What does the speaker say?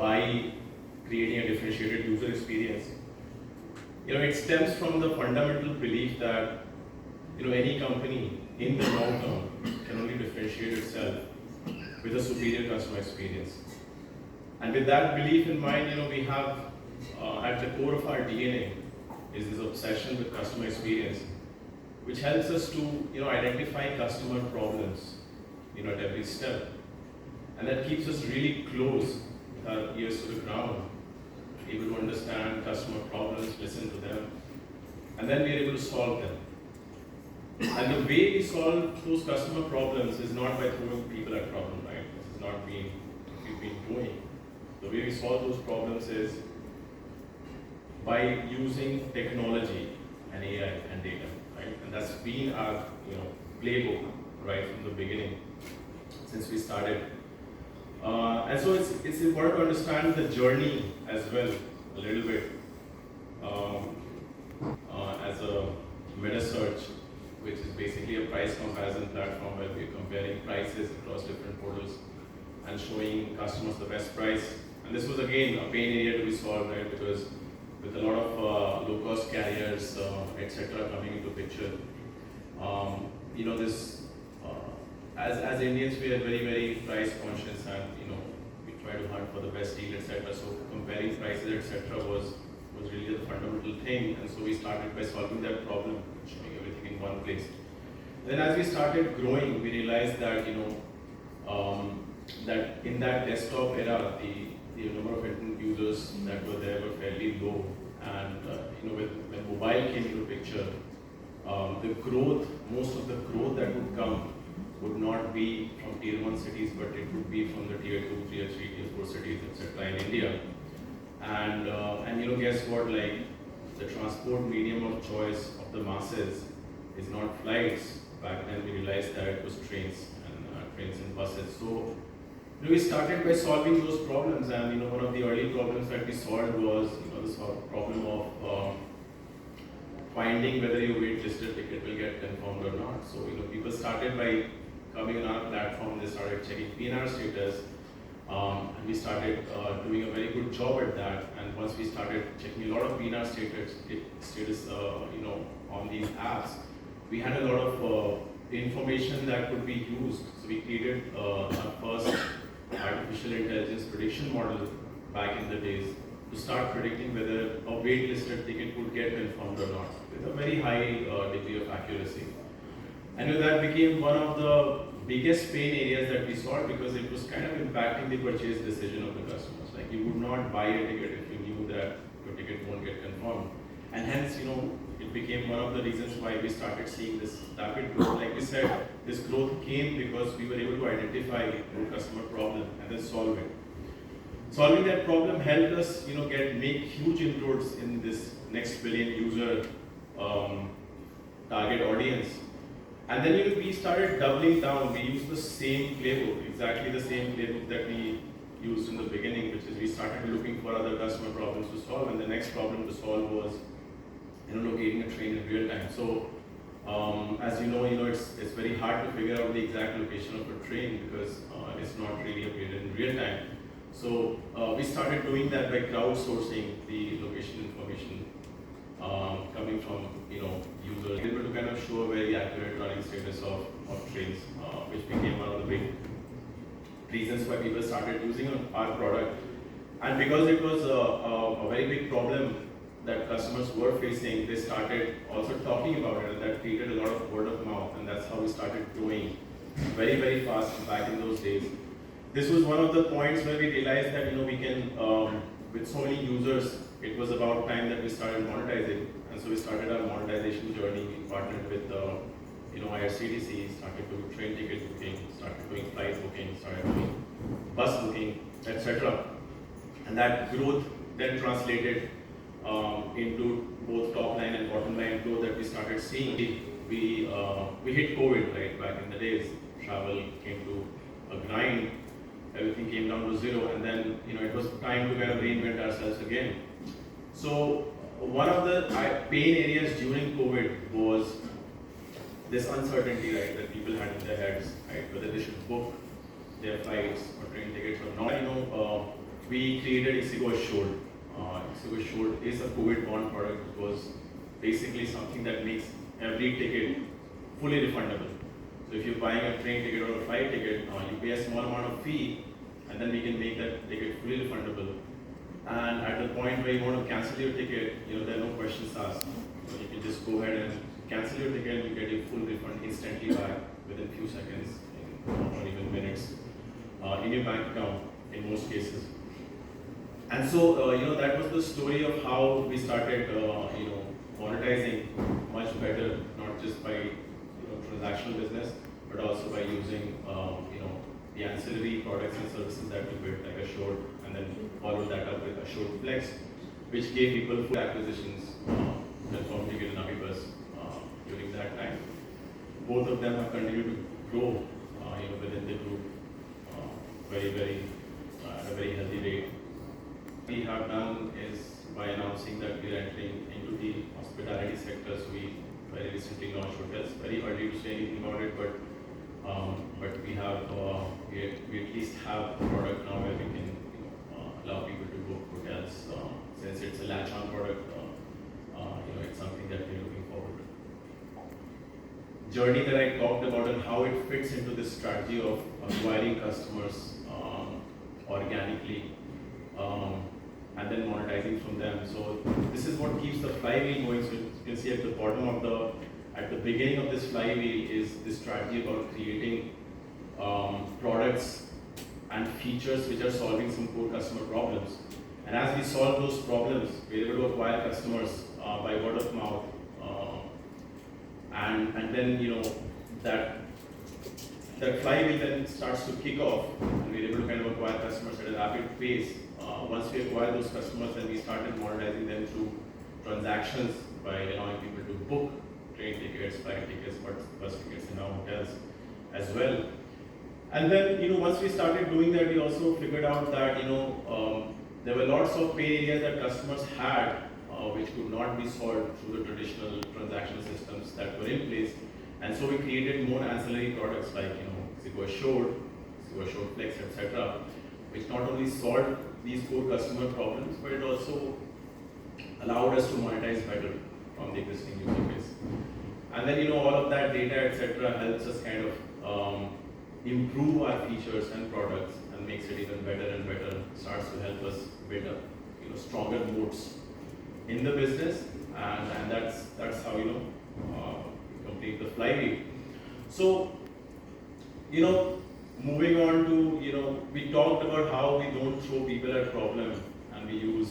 by creating a differentiated user experience. It stems from the fundamental belief that any company in the long term can only differentiate itself with a superior customer experience. And with that belief in mind, we have at the core of our DNA is this obsession with customer experience, which helps us to identify customer problems at every step, and that keeps us really close with our ears to the ground, able to understand customer problems, listen to them, and then we are able to solve them. And the way we solve those customer problems is not by throwing people at problem, right? This is not what we've been doing. The way we solve those problems is by using technology and AI and data, right? And that's been our playbook right from the beginning, since we started. And so it's important to understand the journey as well a little bit as a meta search, which is basically a price comparison platform where we're comparing prices across different portals and showing customers the best price. And this was again a pain area to be solved, right? Because with a lot of low-cost carriers, etc., coming into picture, this as Indians, we are very, very price conscious, and we try to hunt for the best deal, etc. So comparing prices, etc., was really the fundamental thing. And so we started by solving that problem, showing everything in one place. Then as we started growing, we realized that that in that desktop era, the number of internet users that were there were fairly low, and when mobile came into picture, the growth, most of the growth that would come would not be from tier 1 cities, but it would be from the tier 2, tier 3, tier 4 cities, etc. in India. And guess what? Like, the transport medium of choice of the masses is not flights. Back then we realized that it was trains and buses. So we started by solving those problems, and one of the early problems that we solved was the sort of problem of finding whether your waitlisted ticket will get confirmed or not. So people started by coming on our platform, they started checking PNR status, and we started doing a very good job at that. And once we started checking a lot of PNR status on these apps, we had a lot of information that could be used. So we created our first artificial intelligence prediction model back in the days to start predicting whether a waitlisted ticket would get confirmed or not, with a very high degree of accuracy. And that became one of the biggest pain areas that we solved, because it was kind of impacting the purchase decision of the customers. Like, you would not buy a ticket if you knew that your ticket won't get confirmed. And hence, it became one of the reasons why we started seeing this rapid growth. Like we said, this growth came because we were able to identify the customer problem and then solve it. Solving that problem helped us, make huge inroads in this next billion user target audience. And then we started doubling down. We used the same playbook, exactly the same playbook that we used in the beginning, which is we started looking for other customer problems to solve, and the next problem to solve was locating a train in real time. So as it's very hard to figure out the exact location of a train because it's not really updated in real time. So we started doing that by crowdsourcing the location information coming from users, able to kind of show a very accurate running status of trains, which became one of the big reasons why people started using our product. And because it was a very big problem that customers were facing, they started also talking about it, and that created a lot of word of mouth, and that's how we started growing very, very fast back in those days. This was one of the points where we realized that we can, with so many users, it was about time that we started monetizing, and so we started our monetization journey. We partnered with IRCTC, started doing train ticket booking, started doing flight booking, started doing bus booking, etc. And that growth then translated into both top line and bottom line growth that we started seeing. We hit COVID, right, back in the days. Travel came to a grind, everything came down to zero, and then it was time to kind of reinvent ourselves again. So one of the pain areas during COVID was this uncertainty, right, that people had in their heads, right, whether they should book their flights or train tickets or not. we created Ixigo Assured. Ixigo Assured is a COVID-born product. It was basically something that makes every ticket fully refundable. So if you're buying a train ticket or a flight ticket, you pay a small amount of fee, and then we can make that ticket fully refundable. And at the point where you want to cancel your ticket, there are no questions asked. You can just go ahead and cancel your ticket, and you get a full refund instantly back within few seconds or even minutes in your bank account in most cases. And so, that was the story of how we started, monetizing much better, not just by, transactional business, but also by using, the ancillary products and services that we built, like Assured, and then followed that up with Assured Flex, which gave people full acquisitions, Confirmed Ticket and Avibus during that time. Both of them have continued to grow, within the group, at a very healthy rate. We have done is by announcing that we are entering into the hospitality sector. So we very recently launched hotels. Very early to say anything about it, but we have we at least have a product now where we can allow people to book hotels. Since it's a latch-on product, it's something that we're looking forward to. Journey that I talked about and how it fits into this strategy of acquiring customers organically. And then monetizing from them. So this is what keeps the flywheel going. So you can see at the beginning of this flywheel is this strategy about creating products and features which are solving some core customer problems. And as we solve those problems, we're able to acquire customers by word of mouth. And then that flywheel then starts to kick off, and we're able to kind of acquire customers at a rapid pace. Once we acquire those customers, then we started monetizing them through transactions by allowing people to book train tickets, flight tickets, bus tickets in our hotels as well. And then, once we started doing that, we also figured out that, there were lots of pain areas that customers had, which could not be solved through the traditional transactional systems that were in place. And so we created more ancillary products like, Ixigo Assured, Ixigo Assured Flex, etc., which not only solved these core customer problems, but it also allowed us to monetize better from the existing user base. And then, all of that data, etc., helps us kind of improve our features and products and makes it even better and better. Starts to help us build up, stronger moats in the business, and that's how complete the flywheel. So, moving on to we talked about how we don't throw people at problem and we use